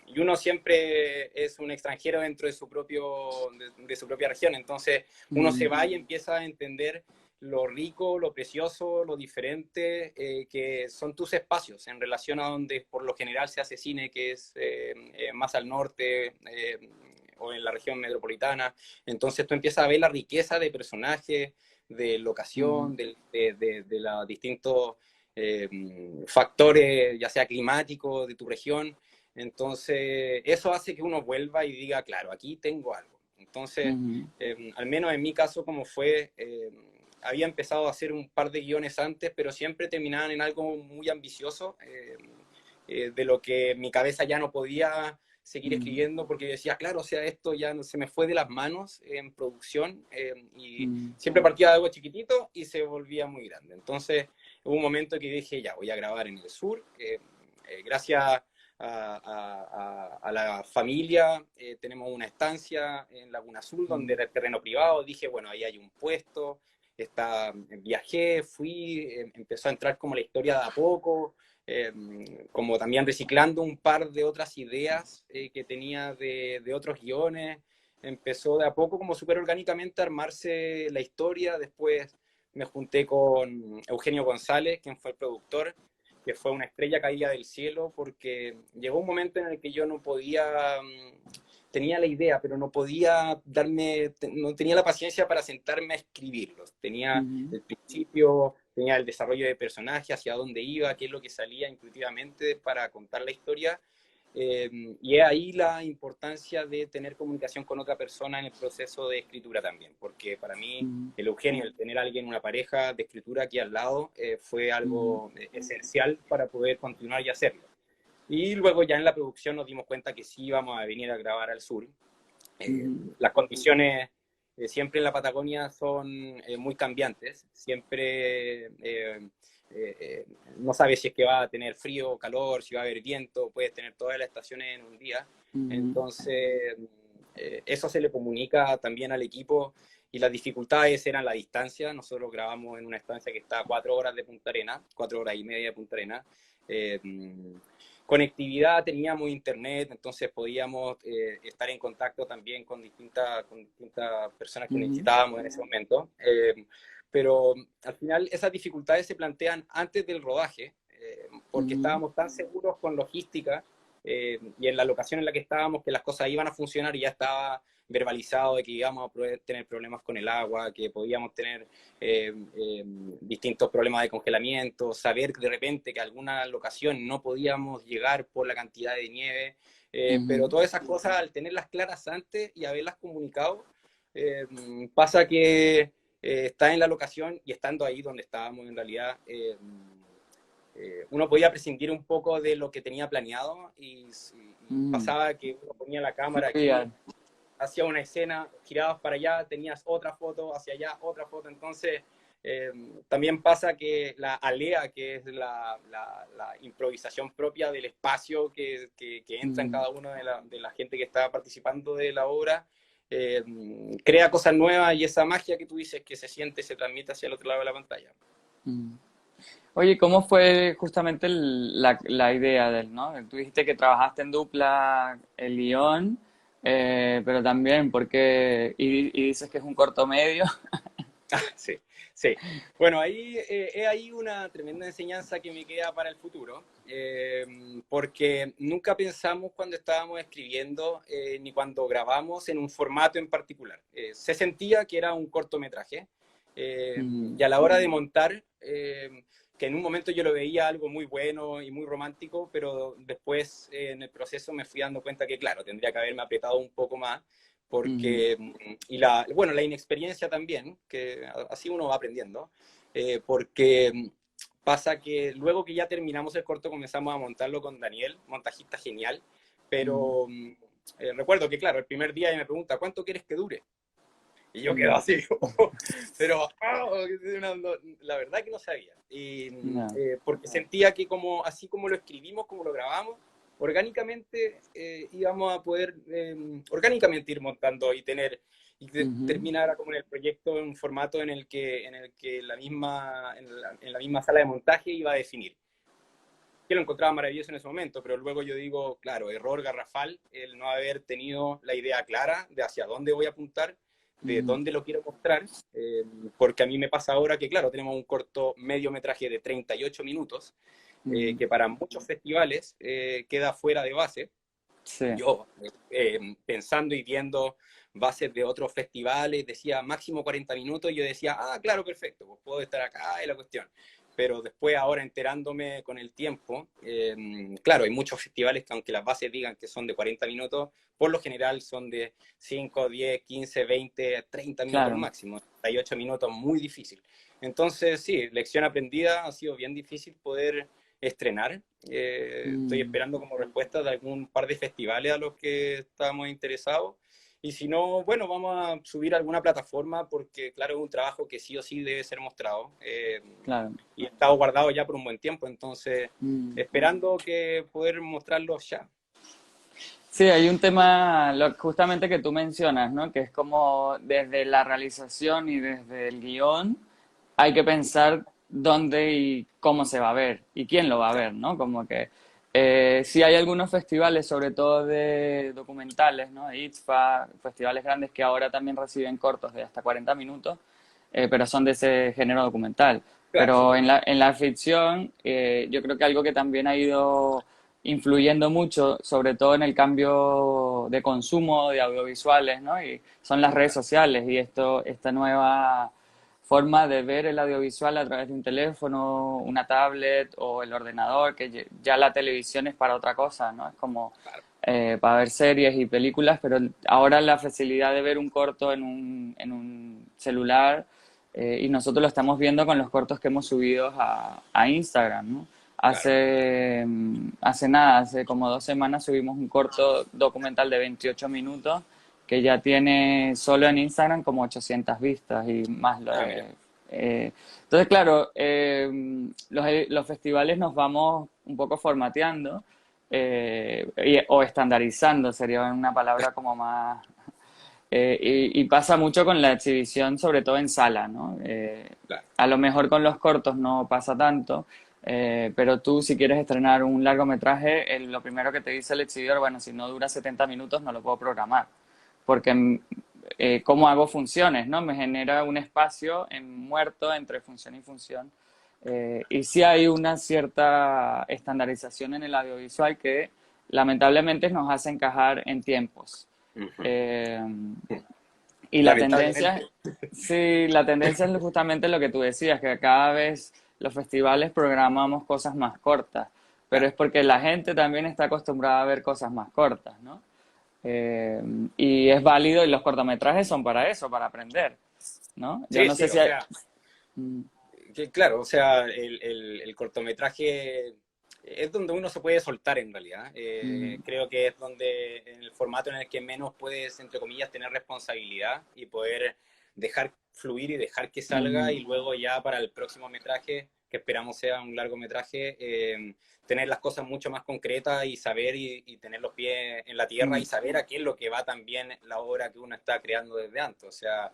y uno siempre es un extranjero dentro de su propia región, entonces uno se va y empieza a entender lo rico, lo precioso, lo diferente que son tus espacios en relación a donde por lo general se hace cine, que es más al norte o en la región metropolitana. Entonces tú empiezas a ver la riqueza de personajes, de locación, de los distintos factores, ya sea climáticos, de tu región. Entonces, eso hace que uno vuelva y diga, claro, aquí tengo algo. Entonces, al menos en mi caso, como fue, había empezado a hacer un par de guiones antes, pero siempre terminaban en algo muy ambicioso, de lo que mi cabeza ya no podía seguir escribiendo, porque yo decía, claro, o sea, esto ya se me fue de las manos en producción, y siempre partía de algo chiquitito y se volvía muy grande. Entonces, hubo un momento que dije, ya, voy a grabar en el sur, gracias a la familia, tenemos una estancia en Laguna Azul donde era el terreno privado. Dije, bueno, ahí hay un puesto, viajé, fui, empezó a entrar como la historia de a poco, como también reciclando un par de otras ideas que tenía de otros guiones. Empezó de a poco, como súper orgánicamente, a armarse la historia. Después me junté con Eugenio González, quien fue el productor, que fue una estrella caída del cielo, porque llegó un momento en el que yo no podía, tenía la idea, pero no podía no tenía la paciencia para sentarme a escribirlos. Tenía el principio, tenía el desarrollo de personaje, hacia dónde iba, qué es lo que salía intuitivamente para contar la historia. Y es ahí la importancia de tener comunicación con otra persona en el proceso de escritura también, porque para mí el Eugenio, el tener a alguien, una pareja de escritura aquí al lado, fue algo esencial para poder continuar y hacerlo. Y luego ya en la producción nos dimos cuenta que sí íbamos a venir a grabar al sur. Las condiciones siempre en la Patagonia son muy cambiantes, siempre no sabes si es que va a tener frío o calor, si va a haber viento, puedes tener todas las estaciones en un día. Entonces, eso se le comunica también al equipo, y las dificultades eran la distancia. Nosotros grabamos en una estancia que está a 4 horas de Punta Arenas, 4 horas y media de Punta Arenas. Conectividad, teníamos internet, entonces podíamos estar en contacto también con distintas personas que necesitábamos en ese momento. Pero al final esas dificultades se plantean antes del rodaje, porque estábamos tan seguros con logística y en la locación en la que estábamos, que las cosas iban a funcionar, y ya estaba verbalizado de que íbamos a poder tener problemas con el agua, que podíamos tener distintos problemas de congelamiento, saber de repente que alguna locación no podíamos llegar por la cantidad de nieve, pero todas esas cosas, al tenerlas claras antes y haberlas comunicado, pasa que está en la locación, y estando ahí donde estábamos en realidad, uno podía prescindir un poco de lo que tenía planeado, y pasaba que uno ponía la cámara aquí, hacía una escena, girabas para allá, tenías otra foto, hacia allá otra foto. Entonces También pasa que la alea, que es la improvisación propia del espacio que entra en cada una de la gente que está participando de la obra, crea cosas nuevas y esa magia que tú dices que se siente, se transmite hacia el otro lado de la pantalla. Oye, ¿cómo fue justamente la idea del, ¿no? Tú dijiste que trabajaste en dupla el guión, pero también porque, y dices que es un corto medio. Sí, sí. Bueno, ahí es ahí una tremenda enseñanza que me queda para el futuro, porque nunca pensamos cuando estábamos escribiendo ni cuando grabamos en un formato en particular. Se sentía que era un cortometraje y a la hora de montar, que en un momento yo lo veía algo muy bueno y muy romántico, pero después en el proceso me fui dando cuenta que, claro, tendría que haberme apretado un poco más porque, y bueno, la inexperiencia también, que así uno va aprendiendo, porque pasa que luego que ya terminamos el corto comenzamos a montarlo con Daniel, montajista genial, pero recuerdo que, claro, el primer día ella me pregunta, ¿cuánto quieres que dure? Y yo quedo así, pero la verdad que no sabía. Y, porque sentía que como, así como lo escribimos, como lo grabamos, orgánicamente íbamos a poder orgánicamente ir montando y tener y terminar como en el proyecto en un formato en el que en la misma sala de montaje iba a definir. Que lo encontraba maravilloso en ese momento, pero luego yo digo, claro, error garrafal el no haber tenido la idea clara de hacia dónde voy a apuntar, de dónde lo quiero mostrar, porque a mí me pasa ahora que, claro, tenemos un corto mediometraje de 38 minutos, que para muchos festivales queda fuera de base. Sí. Yo, pensando y viendo bases de otros festivales, decía máximo 40 minutos, y yo decía, ah, claro, perfecto, pues puedo estar acá y la cuestión. Pero después, ahora enterándome con el tiempo, claro, hay muchos festivales que aunque las bases digan que son de 40 minutos, por lo general son de 5, 10, 15, 20, 30 minutos Claro. máximo. 38 minutos, muy difícil. Entonces, sí, lección aprendida, ha sido bien difícil poder estrenar. Estoy esperando como respuesta de algún par de festivales a los que estamos interesados. Y si no, bueno, vamos a subir a alguna plataforma porque, claro, es un trabajo que sí o sí debe ser mostrado. Claro. Y ha estado guardado ya por un buen tiempo, entonces esperando que poder mostrarlo ya. Sí, hay un tema justamente que tú mencionas, ¿no? Que es como desde la realización y desde el guión hay que pensar dónde y cómo se va a ver y quién lo va a ver, ¿no? Como que sí hay algunos festivales, sobre todo de documentales, ¿no? ITFA, festivales grandes que ahora también reciben cortos de hasta 40 minutos, pero son de ese género documental. Claro. Pero en la ficción, yo creo que algo que también ha ido influyendo mucho, sobre todo en el cambio de consumo de audiovisuales, ¿no? Y son las redes sociales y esta nueva forma de ver el audiovisual a través de un teléfono, una tablet o el ordenador, que ya la televisión es para otra cosa, ¿no? Es como para ver series y películas, pero ahora la facilidad de ver un corto en un celular, y nosotros lo estamos viendo con los cortos que hemos subido a Instagram, ¿no? Hace nada, hace como 2 semanas subimos un corto documental de 28 minutos que ya tiene solo en Instagram como 800 vistas y más. Entonces, claro, los festivales nos vamos un poco formateando o estandarizando, sería una palabra como más. Y pasa mucho con la exhibición, sobre todo en sala, ¿no? Claro. A lo mejor con los cortos no pasa tanto, pero tú si quieres estrenar un largometraje, lo primero que te dice el exhibidor, bueno, si no dura 70 minutos no lo puedo programar, porque ¿cómo hago funciones, no? Me genera un espacio muerto entre función y función. Y sí hay una cierta estandarización en el audiovisual que lamentablemente nos hace encajar en tiempos. Eh, y la tendencia, Lamentablemente. sí, la tendencia es justamente lo que tú decías, que cada vez los festivales programamos cosas más cortas, pero Claro. es porque la gente también está acostumbrada a ver cosas más cortas, ¿no? Y es válido y los cortometrajes son para eso, para aprender, ¿no? Yo Sí, no sí, sé si o hay. sea, que, claro, o sea, el cortometraje es donde uno se puede soltar en realidad. Creo que es donde, en el formato en el que menos puedes, entre comillas, tener responsabilidad y poder dejar fluir y dejar que salga, y luego ya para el próximo metraje, que esperamos sea un largometraje, tener las cosas mucho más concretas y saber y tener los pies en la tierra y saber a qué es lo que va también la obra que uno está creando desde antes. O sea,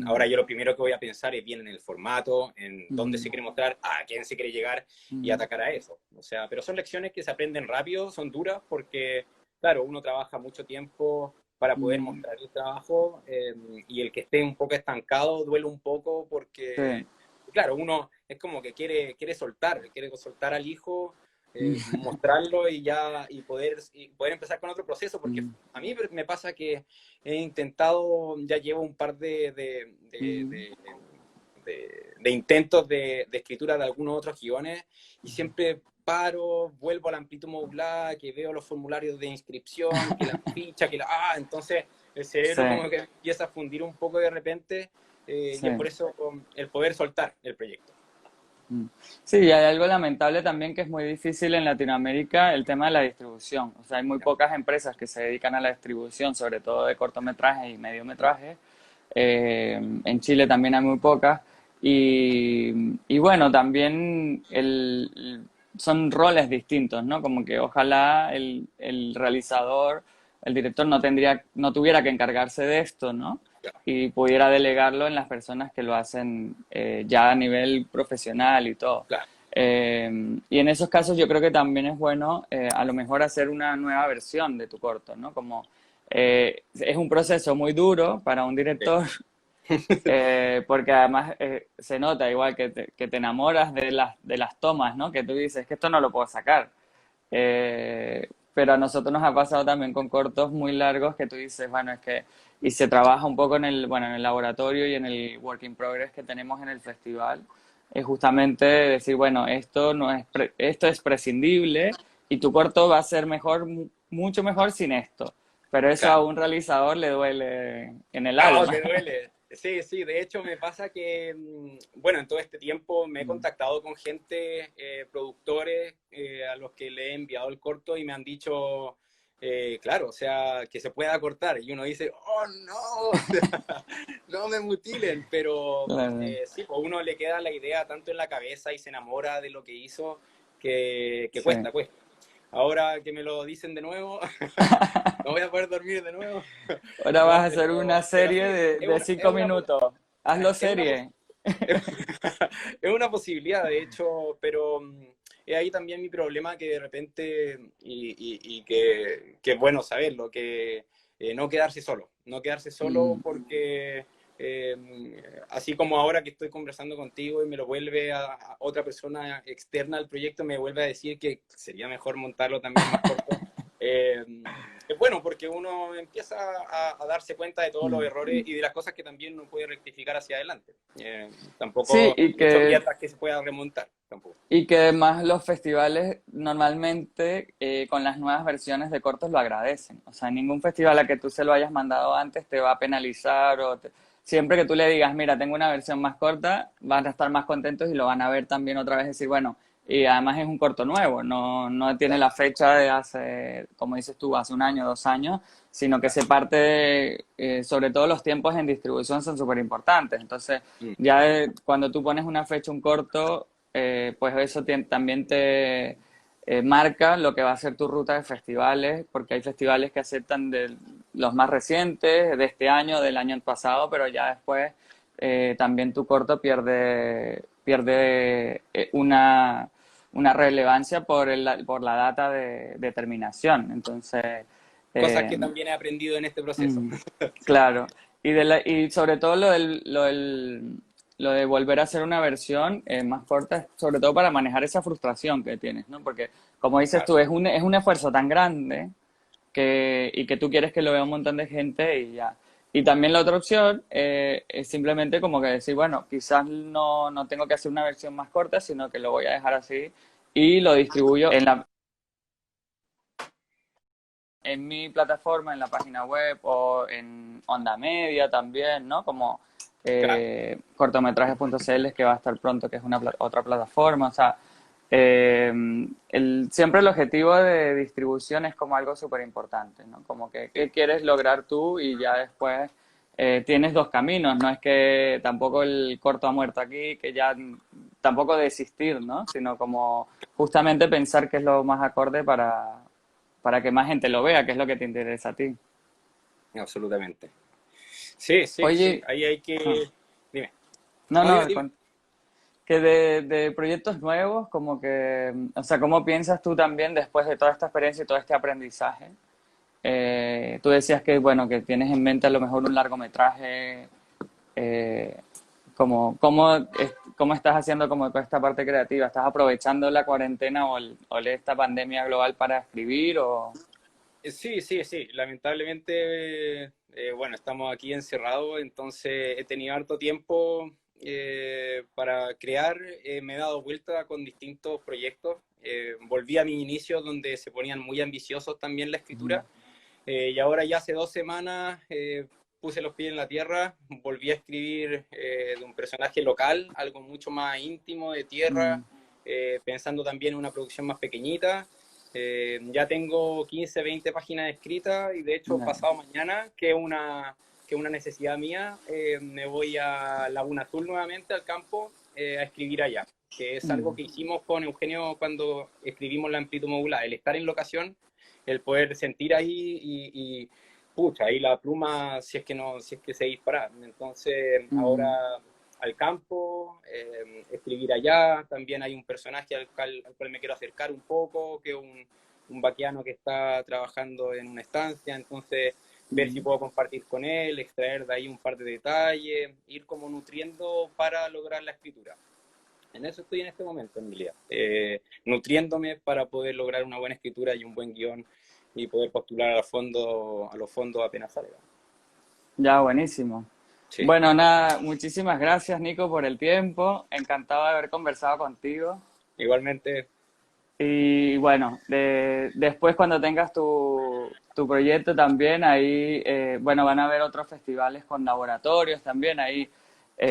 ahora yo lo primero que voy a pensar es bien en el formato, en dónde se quiere mostrar, a quién se quiere llegar y atacar a eso. O sea, pero son lecciones que se aprenden rápido, son duras porque, claro, uno trabaja mucho tiempo para poder mostrar el trabajo, y el que esté un poco estancado duele un poco porque, claro, uno es como que quiere soltar al hijo, mostrarlo y ya y poder empezar con otro proceso, porque a mí me pasa que he intentado, ya llevo un par de intentos de escritura de algunos otros guiones, y siempre paro, vuelvo a la amplitud modular, que veo los formularios de inscripción, que la ficha, entonces el cerebro como que empieza a fundir un poco de repente, y es por eso el poder soltar el proyecto. Sí, y hay algo lamentable también, que es muy difícil en Latinoamérica, el tema de la distribución. O sea, hay muy pocas empresas que se dedican a la distribución, sobre todo de cortometrajes y mediometrajes. En Chile también hay muy pocas. Y bueno, también son roles distintos, ¿no? Como que ojalá el realizador, el director no tuviera que encargarse de esto, ¿no? Y pudiera delegarlo en las personas que lo hacen ya a nivel profesional y todo. Claro. Y en esos casos yo creo que también es bueno a lo mejor hacer una nueva versión de tu corto, ¿no? Como es un proceso muy duro para un director, porque además se nota igual que te enamoras de las tomas, ¿no? Que tú dices que esto no lo puedo sacar. Pero a nosotros nos ha pasado también con cortos muy largos que tú dices, bueno, es que, y se trabaja un poco en el laboratorio y en el work in progress que tenemos en el festival, es justamente decir, bueno, esto no es, esto es prescindible y tu corto va a ser mejor, mucho mejor sin esto. Pero eso a un realizador le duele en el No, alma. te duele. Sí, sí, de hecho me pasa que, bueno, en todo este tiempo me he contactado con gente, productores, a los que le he enviado el corto y me han dicho, claro, o sea, que se pueda cortar. Y uno dice, oh no, o sea, no me mutilen, pero Claro. sí, pues uno le queda la idea tanto en la cabeza y se enamora de lo que hizo que Sí. cuesta, cuesta. Ahora que me lo dicen de nuevo, no voy a poder dormir de nuevo. Ahora vas No, a hacer una pero serie sí, de 5 minutos. Hazlo es una, serie. es una posibilidad, de hecho, pero es ahí también mi problema, que de repente, y que es bueno saberlo, que no quedarse solo, no quedarse solo porque eh, así como ahora que estoy conversando contigo y me lo vuelve a otra persona externa al proyecto, me vuelve a decir que sería mejor montarlo también más corto. Eh, es bueno porque uno empieza a darse cuenta de todos los errores y de las cosas que también no puede rectificar hacia adelante. Sí, Tampoco mucho mientras que se pueda remontar, tampoco. y que además los festivales normalmente con las nuevas versiones de cortos lo agradecen. O sea, ningún festival a que tú se lo hayas mandado antes te va a penalizar siempre que tú le digas, mira, tengo una versión más corta, van a estar más contentos y lo van a ver también otra vez, decir, bueno, y además es un corto nuevo, no tiene la fecha de hace, como dices tú, hace un año, 2 años, sino que se parte sobre todo los tiempos en distribución son súper importantes. Entonces, ya cuando tú pones una fecha, un corto, pues eso también te marca lo que va a ser tu ruta de festivales, porque hay festivales que aceptan de los más recientes, de este año, del año pasado, pero ya después también tu corto pierde una relevancia por la data de terminación. Entonces, Cosas que también he aprendido en este proceso. claro. Y sobre todo lo de volver a hacer una versión más corta, sobre todo para manejar esa frustración que tienes, ¿no? Porque, como dices Claro. tú, es un esfuerzo tan grande y que tú quieres que lo vea un montón de gente y ya. Y también la otra opción es simplemente como que decir, bueno, quizás no tengo que hacer una versión más corta, sino que lo voy a dejar así y lo distribuyo en mi plataforma, en la página web o en Onda Media también, ¿no? Como Claro. cortometrajes.cl, que va a estar pronto, que es otra plataforma. O sea, siempre el objetivo de distribución es como algo súper importante, ¿no? Como que qué quieres lograr tú y ya después tienes dos caminos, no es que tampoco el corto ha muerto aquí, que ya tampoco desistir, ¿no? Sino como justamente pensar qué es lo más acorde para que más gente lo vea, qué es lo que te interesa a ti. Absolutamente. Sí, sí, sí, Oye, ahí hay ah, que... Dime. no, No, dime, no, dime. que de proyectos nuevos, como que, o sea, ¿cómo piensas tú también después de toda esta experiencia y todo este aprendizaje? Tú decías que, bueno, que tienes en mente a lo mejor un largometraje. eh, ¿Cómo estás haciendo como con esta parte creativa? ¿Estás aprovechando la cuarentena o esta pandemia global para escribir o...? Sí, sí, sí. Lamentablemente, bueno, estamos aquí encerrados, entonces he tenido harto tiempo para crear. Me he dado vuelta con distintos proyectos. Volví a mis inicios donde se ponían muy ambiciosos también la escritura. Y ahora ya hace 2 semanas puse los pies en la tierra, volví a escribir de un personaje local, algo mucho más íntimo, de tierra, Mm, pensando también en una producción más pequeñita. Ya tengo 15, 20 páginas escritas y de hecho ya, pasado mañana, que una necesidad mía, me voy a Laguna Azul nuevamente, al campo, a escribir allá, que es algo mm, que hicimos con Eugenio cuando escribimos la amplitud modular, el estar en locación, el poder sentir ahí pucha, ahí la pluma, si es que no, si es que se dispara. Entonces, ahora mm, al campo, escribir allá, también hay un personaje al cual me quiero acercar un poco, que es un vaquiano que está trabajando en una estancia, entonces ver si mm, puedo compartir con él, extraer de ahí un par de detalles, ir como nutriendo para lograr la escritura. En eso estoy en este momento, Emilia, nutriéndome para poder lograr una buena escritura y un buen guión y poder postular a los fondos apenas salga. ya, buenísimo. Sí, Bueno, nada, muchísimas gracias, Nico, por el tiempo. Encantado de haber conversado contigo. igualmente, Y bueno, después cuando tengas tu proyecto también, ahí, bueno, van a haber otros festivales con laboratorios también. Ahí sí,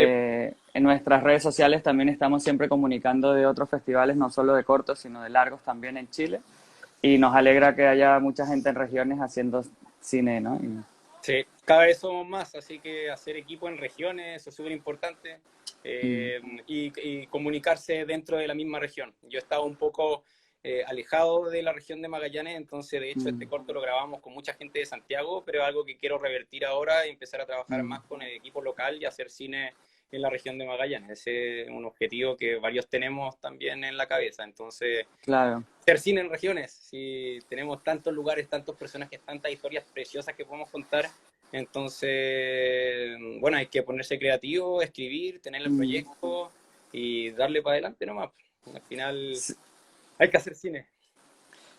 en nuestras redes sociales también estamos siempre comunicando de otros festivales, no solo de cortos, sino de largos también en Chile. Y nos alegra que haya mucha gente en regiones haciendo cine, ¿no? sí, cada vez somos más, así que hacer equipo en regiones, eso es súper importante, Mm, y comunicarse dentro de la misma región. Yo estaba un poco alejado de la región de Magallanes, entonces de hecho este mm, corto lo grabamos con mucha gente de Santiago, pero es algo que quiero revertir ahora y empezar a trabajar mm, más con el equipo local y hacer cine en la región de Magallanes. Ese es un objetivo que varios tenemos también en la cabeza, entonces claro. hacer cine en regiones. Si tenemos tantos lugares, tantos personajes, tantas historias preciosas que podemos contar, entonces, bueno, hay que ponerse creativo, escribir, tener el Mm. proyecto y darle para adelante nomás. Al final Sí, hay que hacer cine.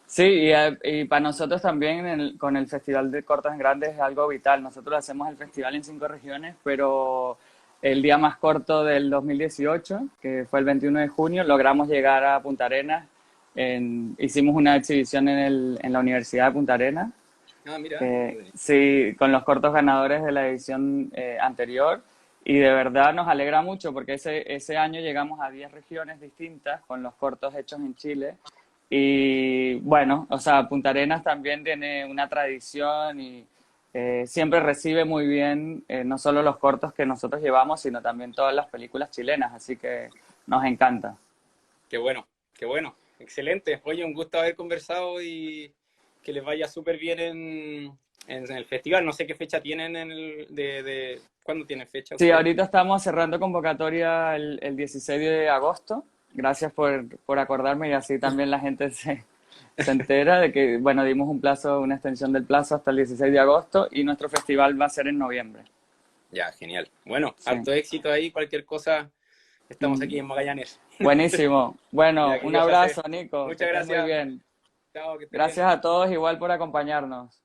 sí, y para nosotros también con el Festival de Cortos en Grandes es algo vital. Nosotros hacemos el festival en 5 regiones, pero el día más corto del 2018, que fue el 21 de junio, logramos llegar a Punta Arenas. Hicimos una exhibición en la Universidad de Punta Arenas, Ah, mira, muy bien. sí, con los cortos ganadores de la edición anterior. Y de verdad nos alegra mucho porque ese año llegamos a 10 regiones distintas con los cortos hechos en Chile. Y bueno, o sea, Punta Arenas también tiene una tradición y siempre recibe muy bien no solo los cortos que nosotros llevamos, sino también todas las películas chilenas, así que nos encanta. Qué bueno, qué bueno. Excelente. Oye, un gusto haber conversado y que les vaya súper bien en el festival. No sé qué fecha tienen ¿cuándo tienen fecha Sí, ustedes? ahorita estamos cerrando convocatoria el 16 de agosto. Gracias por acordarme y así también la gente se entera de que, bueno, dimos un plazo, una extensión del plazo hasta el 16 de agosto y nuestro festival va a ser en noviembre. Ya, genial. Bueno, Sí. harto éxito ahí. Cualquier cosa, estamos aquí Mm, en Magallanes. buenísimo. Bueno, Ya, que un Dios hace. abrazo, Nico. Que Muchas estés muy gracias. bien. Chao, que estés bien. Gracias a todos igual por acompañarnos.